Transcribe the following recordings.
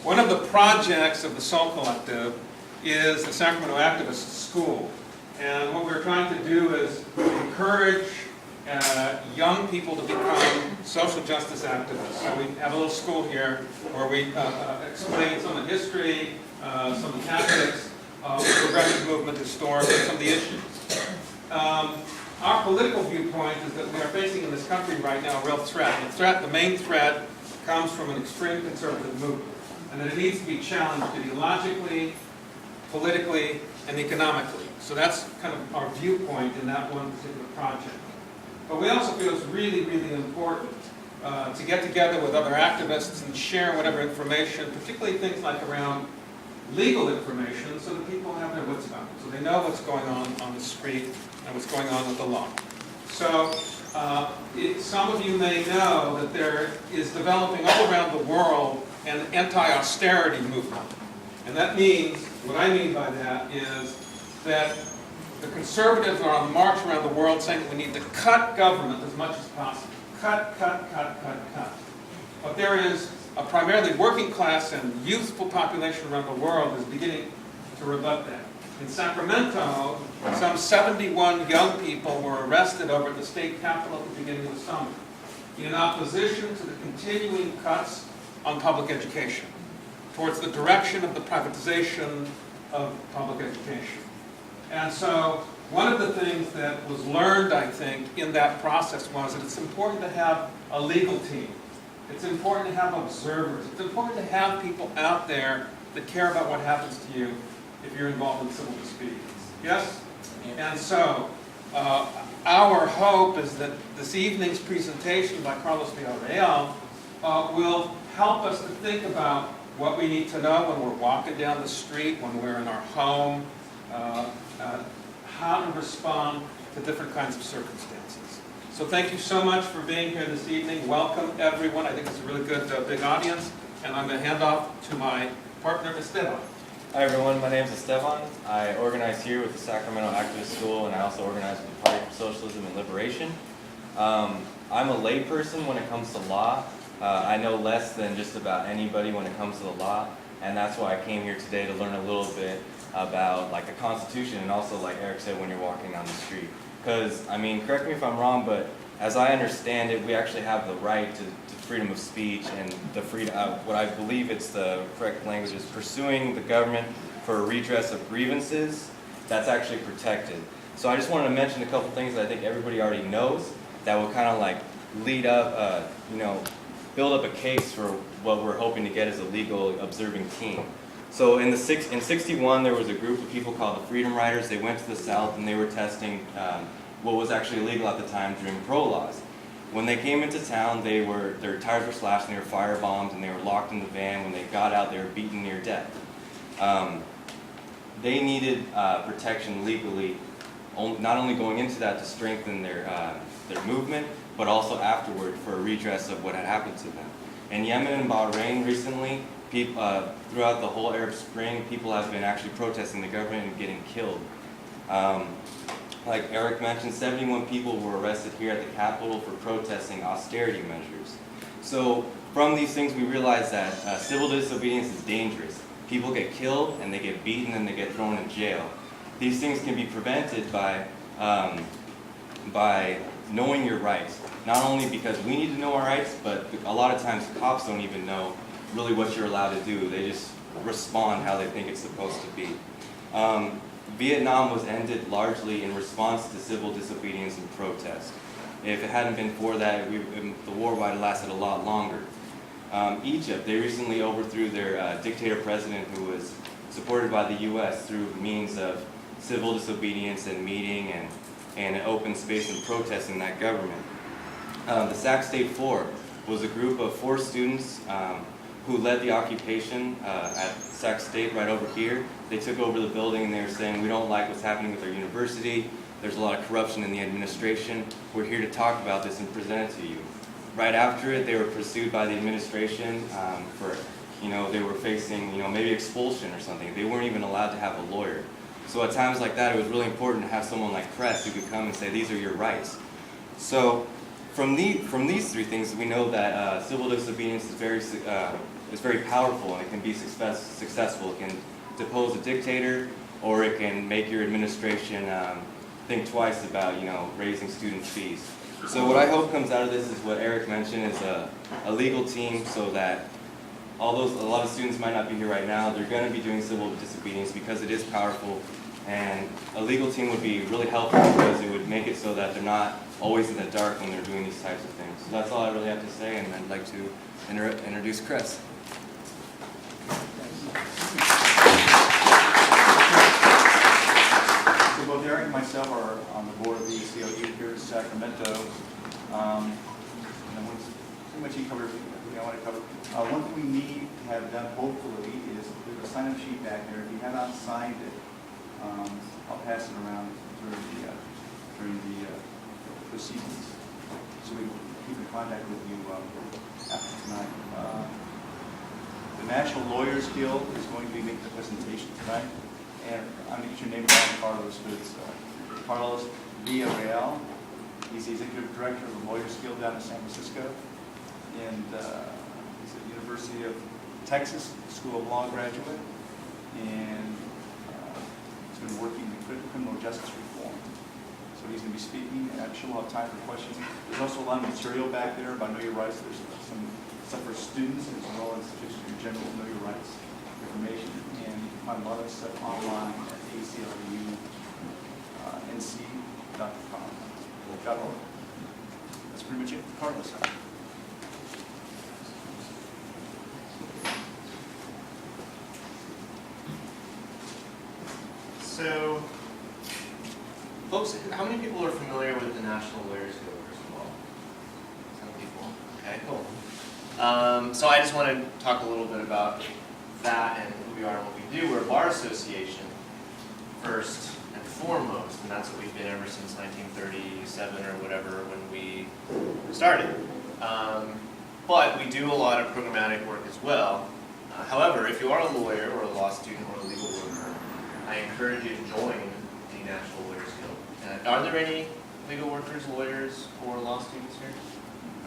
One of the projects of the Soul Collective is the Sacramento Activist School. And what we're trying to do is encourage young people to become social justice activists. So we have a little school here where we explain some of the history, some of the tactics of the progressive movement historically, some of the issues. Our political viewpoint is that we are facing in this country right now a real threat. The main threat comes from an extreme conservative movement, and that it needs to be challenged ideologically, politically, and economically. So that's kind of our viewpoint in that one particular project. But we also feel it's really, really important to get together with other activists and share whatever information, particularly things like around legal information, so that people have their wits about it, so they know what's going on the street and what's going on with the law. So some of you may know that there is developing all around the world an anti-austerity movement. And that means, what I mean by that is that the conservatives are on the march around the world saying that we need to cut government as much as possible. Cut. But there is a primarily working class and youthful population around the world is beginning to rebut that. In Sacramento, some 71 young people were arrested over at the state capitol at the beginning of the summer in opposition to the continuing cuts on public education, towards the direction of the privatization of public education. And so one of the things that was learned, I think, in that process was that it's important to have a legal team. It's important to have observers. It's important to have people out there that care about what happens to you if you're involved in civil disputes. Yes? And so our hope is that this evening's presentation by Carlos Villarreal will help us to think about what we need to know when we're walking down the street, when we're in our home, how to respond to different kinds of circumstances. So thank you so much for being here this evening. Welcome, everyone. I think it's a really good, big audience. And I'm going to hand off to my partner, Esteban. Hi, everyone. My name is Esteban. I organize here with the Sacramento Activist School, and I also organize with the Party for Socialism and Liberation. I'm a layperson when it comes to law. I know less than just about anybody when it comes to the law, and that's why I came here today to learn a little bit about the Constitution, and also, like Eric said, when you're walking down the street. Because, I mean, correct me if I'm wrong, but as I understand it, we actually have the right to freedom of speech and the freedom, what I believe it's the correct language is pursuing the government for a redress of grievances. That's actually protected. So I just wanted to mention a couple things that I think everybody already knows that will kind of lead up, build up a case for what we're hoping to get as a legal observing team. So in 61, there was a group of people called the Freedom Riders. They went to the South and they were testing what was actually illegal at the time during parole laws. When they came into town, their tires were slashed and they were firebombed and they were locked in the van. When they got out, they were beaten near death. They needed protection legally, not only going into that to strengthen their movement, but also afterward for a redress of what had happened to them. In Yemen and Bahrain recently, throughout the whole Arab Spring, people have been actually protesting the government and getting killed. Like Eric mentioned, 71 people were arrested here at the Capitol for protesting austerity measures. So from these things, we realize that civil disobedience is dangerous. People get killed, and they get beaten, and they get thrown in jail. These things can be prevented by knowing your rights. Not only because we need to know our rights, but a lot of times cops don't even know really what you're allowed to do. They just respond how they think it's supposed to be. Vietnam was ended largely in response to civil disobedience and protest. If it hadn't been for that, the war would have lasted a lot longer. Egypt, they recently overthrew their dictator president who was supported by the U.S. through means of civil disobedience and meeting and an open space and protesting that government. The Sac State 4 was a group of 4 students who led the occupation at Sac State right over here. They took over the building and they were saying, we don't like what's happening with our university. There's a lot of corruption in the administration. We're here to talk about this and present it to you. Right after it, they were pursued by the administration for, they were facing, maybe expulsion or something. They weren't even allowed to have a lawyer. So at times like that, it was really important to have someone like Press who could come and say, these are your rights. So from these 3 things, we know that civil disobedience is very is very powerful, and it can be successful. It can depose a dictator, or it can make your administration think twice about, raising student fees. So what I hope comes out of this is what Eric mentioned, is a legal team, so that a lot of students might not be here right now, they're going to be doing civil disobedience because it is powerful, and a legal team would be really helpful because it would make it so that they're not always in the dark when they're doing these types of things. So that's all I really have to say, and I'd like to introduce Chris. So both Eric and myself are on the board of the ACLU here in Sacramento. Pretty much you covered everything I want to cover. One thing we need to have done, hopefully, is there's a sign-up sheet back there. If you have not signed it, I'll pass it around during the proceedings, so we can keep in contact with you after tonight. The National Lawyers Guild is going to be making a presentation tonight, and I'm going to get your name down, Carlos, but it's Carlos Villarreal. He's the executive director of the Lawyers Guild down in San Francisco, and he's at the University of Texas School of Law graduate, and he's been working in criminal justice reform. So he's going to be speaking, and I'm sure we'll have time for questions. There's also a lot of material back there about Know Your Rights. There's some stuff for students as well as just your general Know Your Rights information, and you can find a lot of stuff online at ACLU.nc.com. That's pretty much it for Carlos. So, folks, how many people are familiar with the National Lawyers Guild, first of all? Some people. Okay, cool. So I just want to talk a little bit about that and who we are and what we do. We're a bar association, first and foremost, and that's what we've been ever since 1937 or whatever when we started. But we do a lot of programmatic work as well. However, if you are a lawyer or a law student or a legal worker, I encourage you to join the National Lawyers Guild. Are there any legal workers, lawyers, or law students here?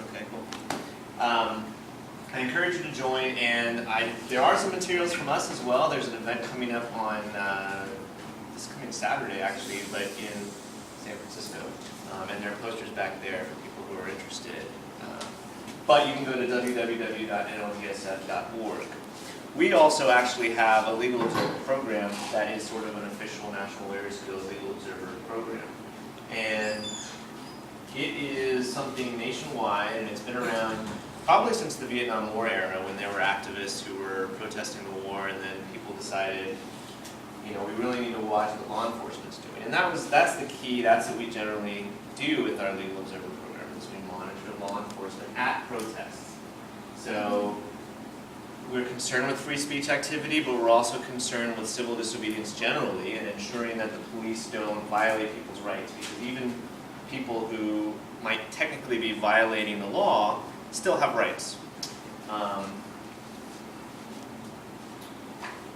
Okay, cool. I encourage you to join, and there are some materials from us as well. There's an event coming up on this coming Saturday, actually, but in San Francisco, and there are posters back there for people who are interested. But you can go to www.nlgsf.org. We also actually have a Legal Observer program that is sort of an official National Lawyers Guild Legal Observer program. And it is something nationwide, and it's been around probably since the Vietnam War era, when there were activists who were protesting the war, and then people decided, we really need to watch what law enforcement's doing. And that's the key. That's what we generally do with our Legal Observer program, is we monitor law enforcement at protests. So we're concerned with free speech activity, but we're also concerned with civil disobedience generally, and ensuring that the police don't violate people's rights, because even people who might technically be violating the law still have rights.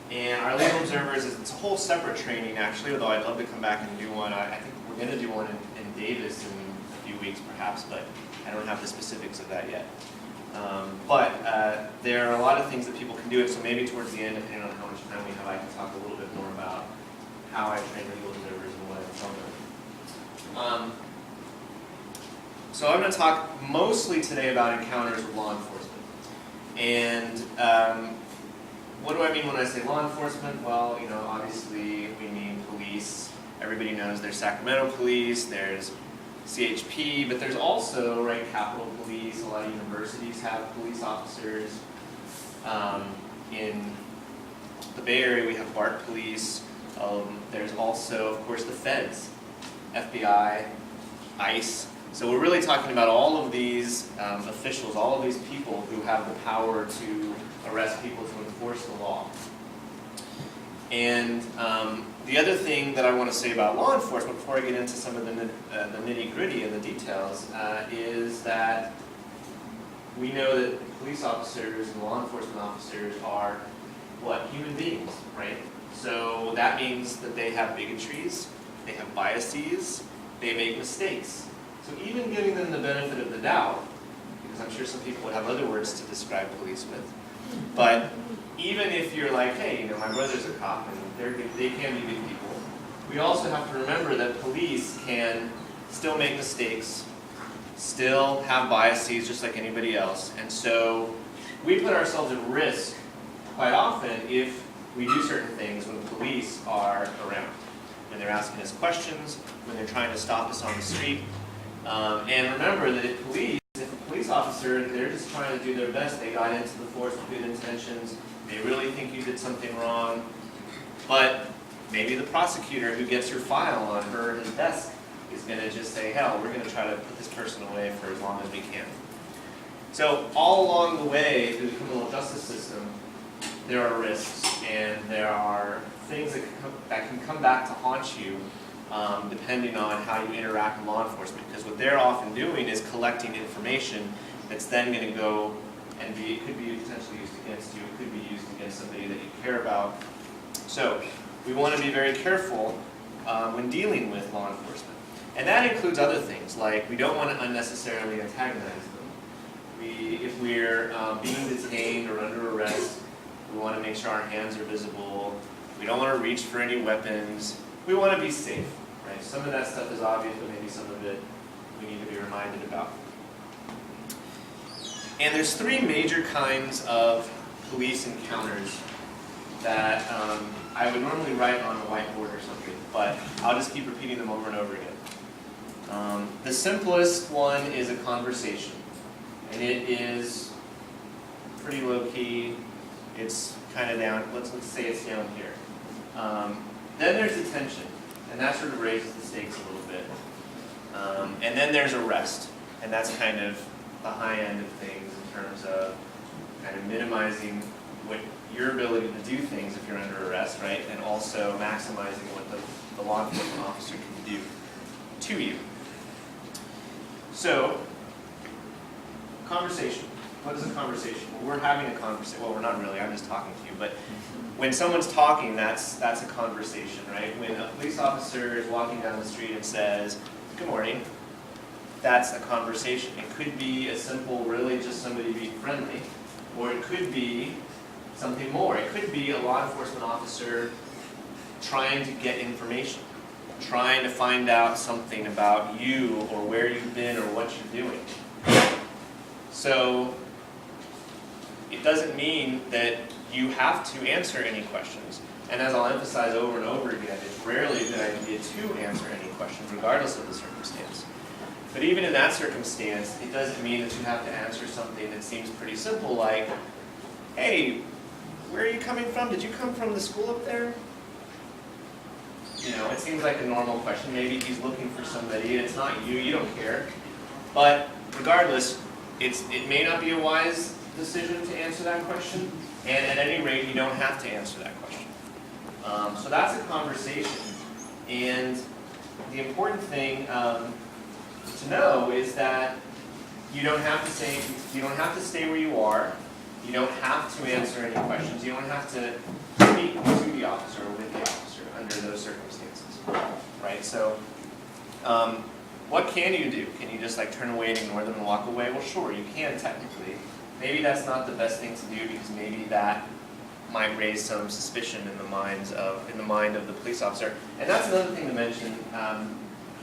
And our legal observers, it's a whole separate training actually, although I'd love to come back and do one. I think we're going to do one in Davis in a few weeks perhaps, but I don't have the specifics of that yet. But there are a lot of things that people can do, and so maybe towards the end, depending on how much time we have, I can talk a little bit more about how I train legal observers and what I tell them. So I'm going to talk mostly today about encounters with law enforcement. And what do I mean when I say law enforcement? Well, obviously we mean police. Everybody knows there's Sacramento police, there's CHP, but there's also, Capitol Police. A lot of universities have police officers. In the Bay Area, we have BART Police. There's also, of course, the feds, FBI, ICE. So we're really talking about all of these officials, all of these people who have the power to arrest people, to enforce the law. And the other thing that I want to say about law enforcement, before I get into some of the nitty-gritty and the details, is that we know that police officers and law enforcement officers are, human beings, right? So that means that they have bigotries, they have biases, they make mistakes. So even giving them the benefit of the doubt, because I'm sure some people would have other words to describe police with, But even if you're like, hey, you know, my brother's a cop and they can be good people, we also have to remember that police can still make mistakes, still have biases just like anybody else. And so we put ourselves at risk quite often if we do certain things when the police are around, when they're asking us questions, when they're trying to stop us on the street. And remember that if a police officer, they're just trying to do their best, they got into the force with good intentions, they really think you did something wrong, but maybe the prosecutor who gets your file on her or his desk is going to just say, hell, we're going to try to put this person away for as long as we can. So all along the way through the criminal justice system, there are risks and there are things that can come back to haunt you depending on how you interact with law enforcement. Because what they're often doing is collecting information that's then going to go and it could be potentially used against you, it could be used against somebody that you care about. So we want to be very careful when dealing with law enforcement. And that includes other things, like we don't want to unnecessarily antagonize them. If we're being detained or under arrest, we want to make sure our hands are visible. We don't want to reach for any weapons. We want to be safe, right? Some of that stuff is obvious, but maybe some of it we need to be reminded about. And there's three major kinds of police encounters that I would normally write on a whiteboard or something, but I'll just keep repeating them over and over again. The simplest one is a conversation, and it is pretty low-key. It's kind of down, let's say it's down here. Then there's detention, and that sort of raises the stakes a little bit. And then there's arrest, and that's kind of the high end of things in terms of kind of minimizing what your ability to do things if you're under arrest, right? And also maximizing what the law enforcement officer can do to you. So, conversation. What is a conversation? Well, we're having a conversation. Well, we're not really. I'm just talking to you. But when someone's talking, that's a conversation, right? When a police officer is walking down the street and says, "Good morning," that's a conversation. It could be a simple, really just somebody being friendly, or it could be something more. It could be a law enforcement officer trying to get information, trying to find out something about you or where you've been or what you're doing. So it doesn't mean that you have to answer any questions. And as I'll emphasize over and over again, it's rarely a good idea to answer any questions, regardless of the circumstance. But even in that circumstance, it doesn't mean that you have to answer something that seems pretty simple, like, "Hey, where are you coming from? Did you come from the school up there?" You know, it seems like a normal question. Maybe he's looking for somebody, and it's not you, you don't care. But regardless, it may not be a wise decision to answer that question, and at any rate, you don't have to answer that question. So that's a conversation, and the important thing to know is that you don't have to stay where you are. You don't have to answer any questions. You don't have to speak to the officer or with the officer under those circumstances, right? So, what can you do? Can you just like turn away and ignore them and walk away? Well, sure, you can technically. Maybe that's not the best thing to do because maybe that might raise some suspicion in the mind of the police officer. And that's another thing to mention.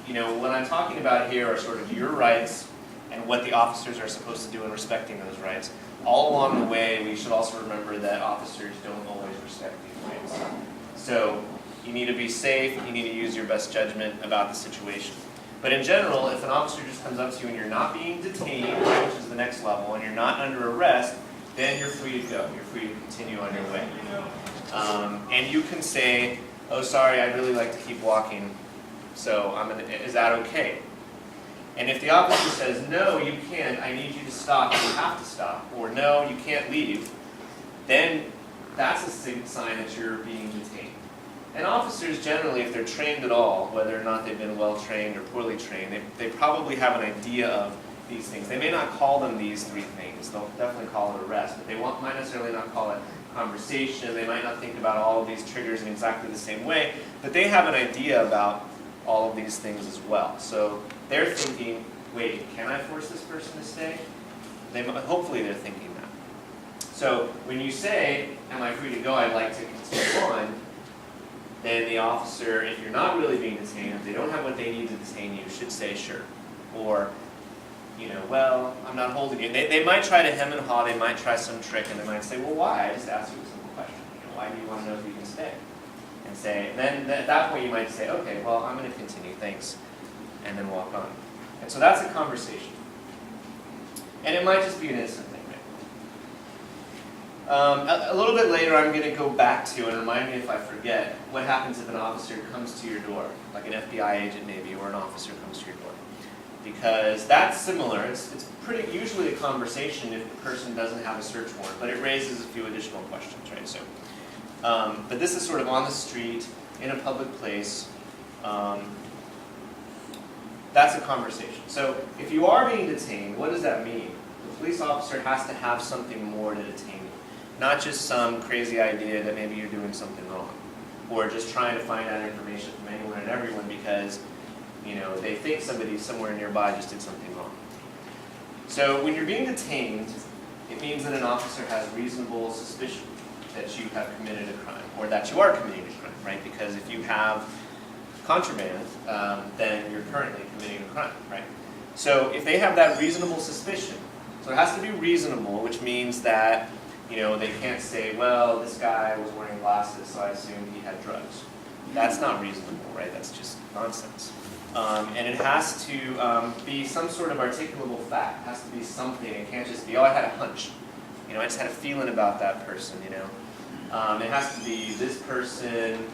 You know, what I'm talking about here are sort of your rights and what the officers are supposed to do in respecting those rights. All along the way, we should also remember that officers don't always respect these rights. So you need to be safe, you need to use your best judgment about the situation. But in general, if an officer just comes up to you and you're not being detained, which is the next level, and you're not under arrest, then you're free to go. You're free to continue on your way. And you can say, "Oh, sorry, I'd really like to keep walking, so is that okay?" And if the officer says, "No, you can't, I need you to stop, you have to stop," or "No, you can't leave," then that's a sign that you're being detained. And officers generally, if they're trained at all, whether or not they've been well trained or poorly trained, they probably have an idea of these things. They may not call them these three things. They'll definitely call it arrest, but they might necessarily not call it conversation. They might not think about all of these triggers in exactly the same way, but they have an idea about all of these things as well. So they're thinking, wait, can I force this person to stay? Hopefully they're thinking that. So when you say, am I free to go, I'd like to continue on, then the officer, if you're not really being detained, if they don't have what they need to detain you, should say sure. Or, well, I'm not holding you. They might try to hem and haw, they might try some trick, and they might say, well, why? I just asked you a simple question. Why do you want to know if you can stay? And say, then at that point you might say, okay, well, I'm going to continue, thanks, and then walk on. And so that's a conversation. And it might just be an instant thing, right? A little bit later, I'm going to go back to, and remind me if I forget, what happens if an officer comes to your door, like an FBI agent maybe, or an officer comes to your door. Because that's similar. It's pretty usually a conversation if the person doesn't have a search warrant, but it raises a few additional questions, right? So, but this is sort of on the street, in a public place. That's a conversation. So if you are being detained, what does that mean? The police officer has to have something more to detain you. Not just some crazy idea that maybe you're doing something wrong. Or just trying to find out information from anyone and everyone because they think somebody somewhere nearby just did something wrong. So when you're being detained, it means that an officer has reasonable suspicion that you have committed a crime, or that you are committing a crime, right? Because if you have contraband, then you're currently committing a crime, right? So if they have that reasonable suspicion, so it has to be reasonable, which means that they can't say, well, this guy was wearing glasses, so I assume he had drugs. That's not reasonable, right? That's just nonsense. And it has to be some sort of articulable fact. It has to be something. It can't just be, oh, I had a hunch. I just had a feeling about that person, It has to be, this person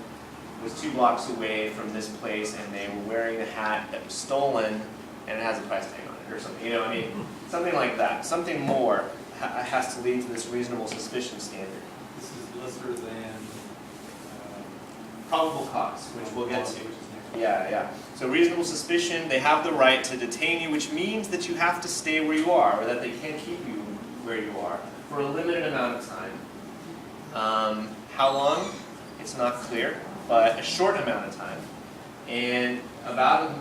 was 2 blocks away from this place and they were wearing a hat that was stolen and it has a price tag on it or something. Something like that. Something more has to lead to this reasonable suspicion standard. This is lesser than Probable cause, which we'll get to. Yeah. So reasonable suspicion, they have the right to detain you, which means that you have to stay where you are, or that they can't keep you where you are for a limited amount of time. How long? It's not clear, but a short amount of time. And about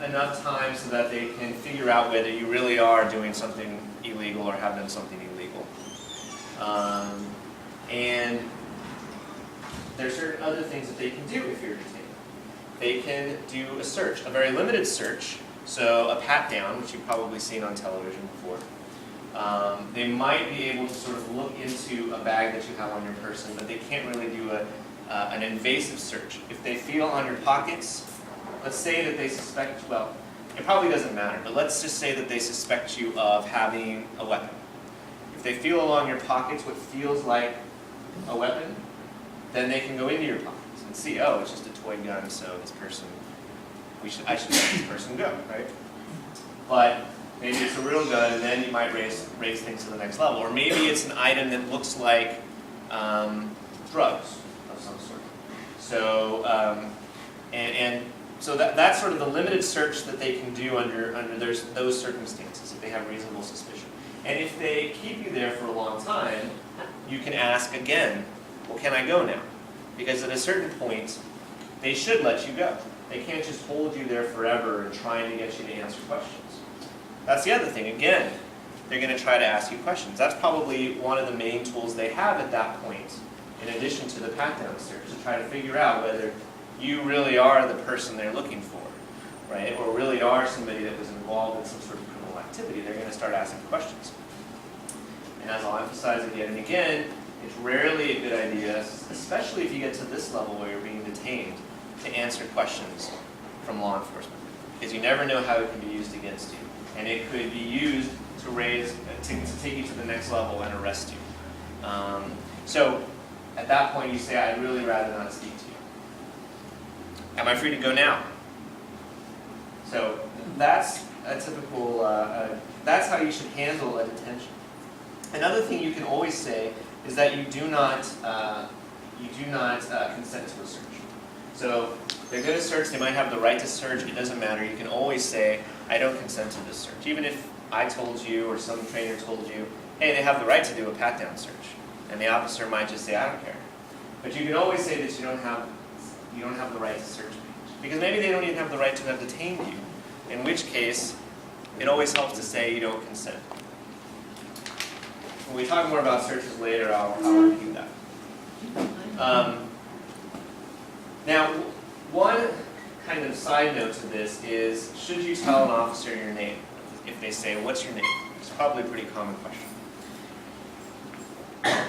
enough time so that they can figure out whether you really are doing something illegal or have done something illegal. And there are certain other things that they can do if you're detained. They can do a search, a very limited search, so a pat-down, which you've probably seen on television before. They might be able to sort of look into a bag that you have on your person, but they can't really do an invasive search. If they feel on your pockets, let's say that they suspect, well, it probably doesn't matter, but let's just say that they suspect you of having a weapon. If they feel along your pockets what feels like a weapon, then they can go into your pockets and see, oh, it's just a toy gun, so this person, I should let this person go, right? But maybe it's a real gun, and then you might raise things to the next level. Or maybe it's an item that looks like drugs of some sort. So, so that's sort of the limited search that they can do under those circumstances, if they have reasonable suspicion. And if they keep you there for a long time, you can ask again, well, can I go now? Because at a certain point, they should let you go. They can't just hold you there forever and trying to get you to answer questions. That's the other thing. Again, they're going to try to ask you questions. That's probably one of the main tools they have at that point, in addition to the pat-down search, to try to figure out whether you really are the person they're looking for, right? Or really are somebody that was involved in some sort of criminal activity. They're going to start asking questions. And as I'll emphasize again and again, it's rarely a good idea, especially if you get to this level where you're being detained, to answer questions from law enforcement. Because you never know how it can be used against you. And it could be used to take you to the next level and arrest you. So at that point you say, I'd really rather not speak to you. Am I free to go now? So that's a typical, that's how you should handle a detention. Another thing you can always say is that you do not consent to a search. So they're going to search, they might have the right to search, it doesn't matter. You can always say, I don't consent to this search. Even if I told you or some trainer told you, hey, they have the right to do a pat-down search. And the officer might just say, I don't care. But you can always say that you don't have the right to search me. Because maybe they don't even have the right to have detained you. In which case, it always helps to say you don't consent. when we talk more about searches later, I'll repeat that. Now, one kind of side note to this is, should you tell an officer your name? If they say, what's your name? It's probably a pretty common question.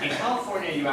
In California, you actually